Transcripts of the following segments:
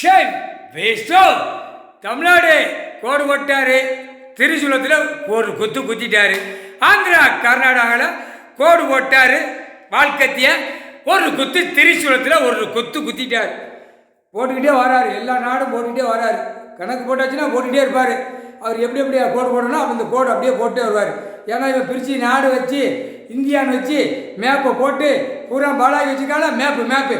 Shame வேஸ்டோ. Tamil Nadu கோடு போட்டாரு, திருச்சூலத்தில் ஒரு குத்து குத்திட்டாரு. ஆந்திரா கர்நாடகாவில் கோடு போட்டார், வாழ்க்கத்திய ஒரு குத்து திரிசூலத்தில் ஒரு குத்து குத்திட்டார். போட்டுக்கிட்டே வராரு, எல்லா நாடும் போட்டுக்கிட்டே வராரு. கணக்கு போட்டாச்சுன்னா போட்டுக்கிட்டே இருப்பார். அவர் எப்படி எப்படியா கோடு போடணும், அப்போ இந்த கோடு அப்படியே போட்டே வருவார். ஏன்னா இவன் பிரித்து நாடு வச்சு இந்தியான்னு வச்சு மேப்பை போட்டு பூரா பாலாகி வச்சுக்கால மேப்பு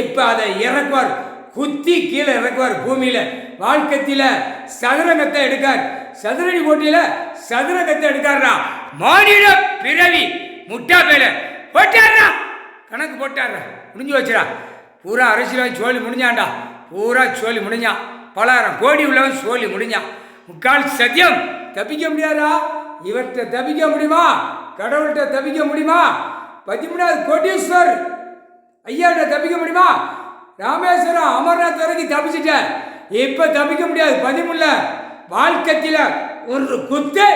இப்போ அதை இறக்குவார், குத்தி கீழே இறக்குவார் பூமியில். வாழ்க்கத்தில் சதுரங்கத்தை எடுக்கார், சதுரடி போட்டியில் சதுரங்கத்தை எடுக்காருடா. மாநில பிறவி முட்டா பேல போட்டாரா, கணக்கு போட்டாரா, முடிஞ்சு வச்சுடா. பூரா அரசியல் சோழி முடிஞ்சான்டா, பூரா சோழி முடிஞ்சான். பலாயிரம் கோடி உள்ளவன் சோழி முடிஞ்சான். முக்கால் சத்தியம் தப்பிக்க முடியாதா? இவர்கிட்ட தப்பிக்க முடியுமா? கடவுள்கிட்ட தப்பிக்க முடியுமா? 13வது கோடீஸ்வர் ஐயாட்ட தப்பிக்க முடியுமா? ராமேஸ்வரம் அமர்நாத் வரைக்கும் தப்பிச்சிட்ட, இப்போ தப்பிக்க முடியாது. 13 வாழ்க்கத்தில் ஒரு குத்து,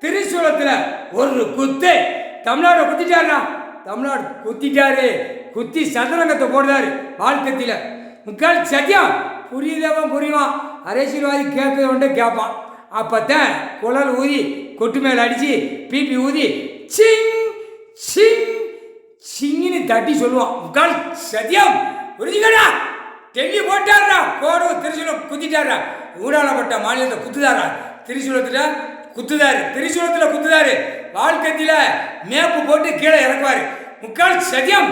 திரிசூலத்தில் ஒரு குத்து. தமிழ்நாடு குத்திட்டாருண்ணா, தமிழ்நாடு குத்திட்டாரு, குத்தி சதுரங்கத்தை போடுறாரு. வாழ்க்கத்தில் முக்கால் சத்தியம் புரியுதவன் புரியுவான், அரசியல்வாதி கேட்க கொண்டு கேட்பான். அப்போத்தான் குழல் ஊதி கொட்டு மேலே அடித்து பிபி ஊதி சிங் சிங் சிங்கின்னு தட்டி சொல்லுவான். முக்கால் சத்தியம் புரிஞ்சுக்கடா. டெல்லி போட்டாரா, கோடு திருச்சூலம் குத்திட்டாரா. ஊடாளப்பட்ட மாநிலத்தை குத்துதாரா, திரிசூலத்தில் குத்துதாரு, திரிசூலத்தில் குத்துதாரு. வாழ்க்கத்தில் மேப்பு போட்டு கீழே இறக்குவார். முக்கால் சத்தியம்.